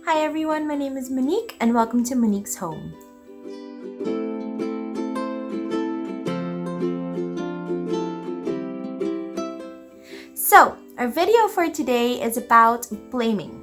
Hi everyone, my name is Monique and welcome to Monique's Home. So, our video for today is about blaming.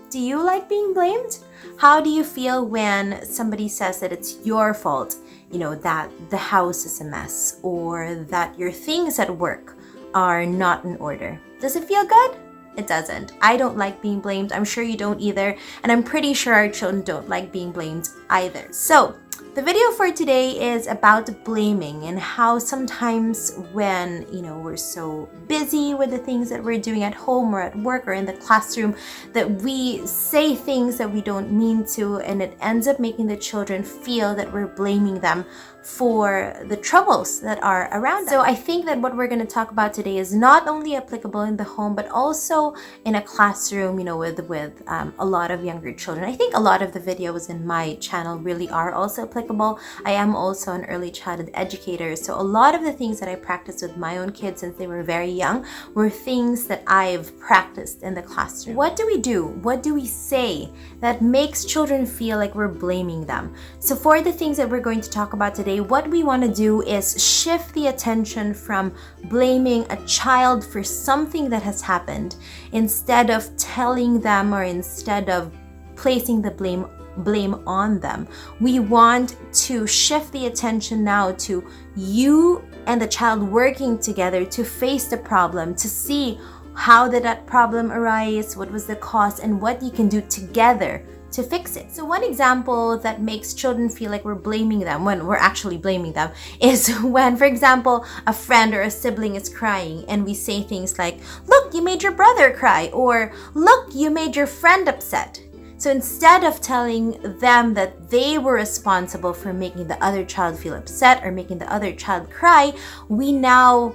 Do you like being blamed? How do you feel when somebody says that it's your fault, that the house is a mess or that your things at work are not in order? Does it feel good? It doesn't. I don't like being blamed. I'm sure you don't either. And I'm pretty sure our children don't like being blamed either. So, the video for today is about blaming and how sometimes when, we're so busy with the things that we're doing at home or at work or in the classroom that we say things that we don't mean to, and it ends up making the children feel that we're blaming them for the troubles that are around us. So I think that what we're going to talk about today is not only applicable in the home, but also in a classroom, with a lot of younger children. I think a lot of the videos in my channel really are also applicable. I am also an early childhood educator, so a lot of the things that I practiced with my own kids since they were very young were things that I've practiced in the classroom. What do we do? What do we say that makes children feel like we're blaming them? So for the things that we're going to talk about today, what we want to do is shift the attention from blaming a child for something that has happened, instead of telling them or instead of placing the blame on them. We want to shift the attention now to you and the child working together to face the problem, to see how did that problem arise, what was the cause, and what you can do together to fix it. So one example that makes children feel like we're blaming them when we're actually blaming them is when, for example, a friend or a sibling is crying and we say things like, "Look, you made your brother cry," or "Look, you made your friend upset." So instead of telling them that they were responsible for making the other child feel upset or making the other child cry, we now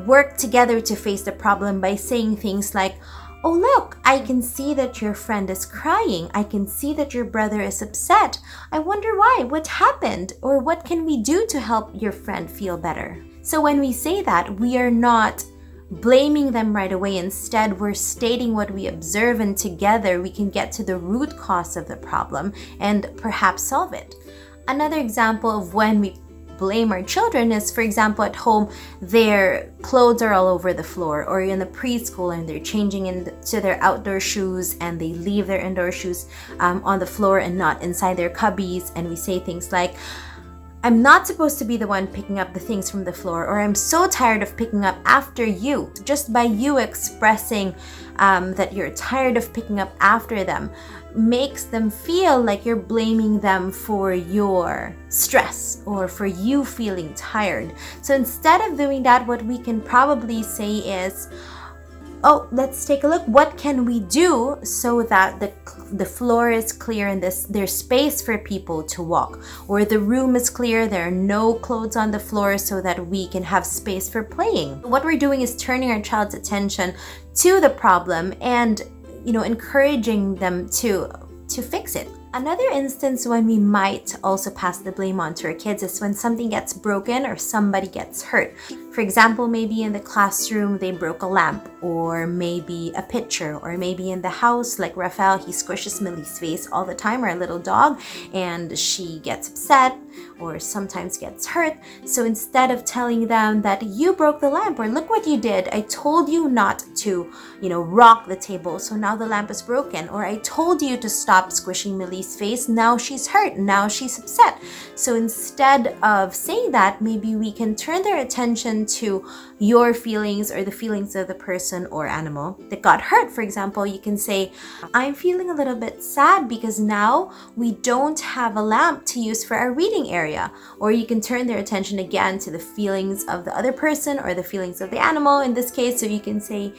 work together to face the problem by saying things like, "Oh, look, I can see that your friend is crying. I can see that your brother is upset. I wonder why. What happened? Or what can we do to help your friend feel better?" So when we say that, we are not blaming them right away. Instead, we're stating what we observe, and together we can get to the root cause of the problem and perhaps solve it. Another example of when we blame our children is, for example, at home, their clothes are all over the floor, or in the preschool and they're changing into their outdoor shoes and they leave their indoor shoes on the floor and not inside their cubbies, and we say things like, "I'm not supposed to be the one picking up the things from the floor," or "I'm so tired of picking up after you." Just by you expressing that you're tired of picking up after them makes them feel like you're blaming them for your stress or for you feeling tired. So instead of doing that, what we can probably say is, "Oh, let's take a look. What can we do so that the floor is clear and there's space for people to walk, or the room is clear, there are no clothes on the floor so that we can have space for playing." What we're doing is turning our child's attention to the problem and encouraging them to fix it. Another instance when we might also pass the blame on to our kids is when something gets broken or somebody gets hurt. For example, maybe in the classroom they broke a lamp, or maybe a picture, or maybe in the house, like Raphael, he squishes Millie's face all the time, our little dog, and she gets upset or sometimes gets hurt. So instead of telling them that you broke the lamp, or "Look what you did, I told you not to, rock the table, so now the lamp is broken," or "I told you to stop squishing Millie's face, now she's hurt, now she's upset." So instead of saying that, maybe we can turn their attention to your feelings or the feelings of the person or animal that got hurt. For example, you can say, "I'm feeling a little bit sad because now we don't have a lamp to use for our reading area." Or you can turn their attention again to the feelings of the other person or the feelings of the animal in this case. So you can say,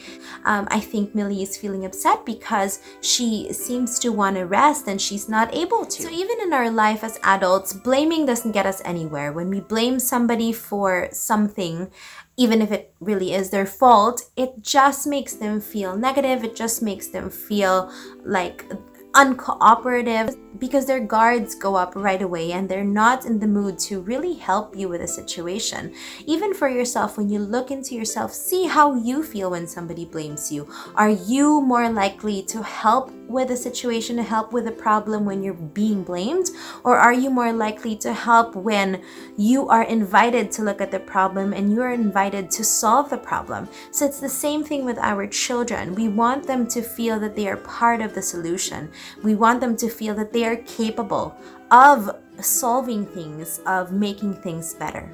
"I think Millie is feeling upset because she seems to want to rest and she's not able to." So even in our life as adults, blaming doesn't get us anywhere. When we blame somebody for something, even if it really is their fault, it just makes them feel negative. It just makes them feel like uncooperative, because their guards go up right away and they're not in the mood to really help you with a situation. Even for yourself, when you look into yourself, see how you feel when somebody blames you. Are you more likely to help with a situation, to help with a problem when you're being blamed? Or are you more likely to help when you are invited to look at the problem and you are invited to solve the problem? So it's the same thing with our children. We want them to feel that they are part of the solution. We want them to feel that they are capable of solving things, of making things better.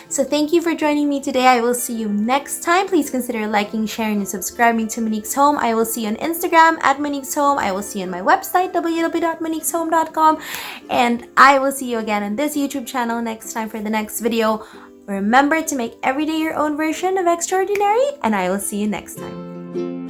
So thank you for joining me today. I will see you next time. Please consider liking, sharing, and subscribing to Monique's Home. I will see you on Instagram at Monique's Home. I will see you on my website, www.moniqueshome.com. And I will see you again on this YouTube channel next time for the next video. Remember to make every day your own version of extraordinary, and I will see you next time.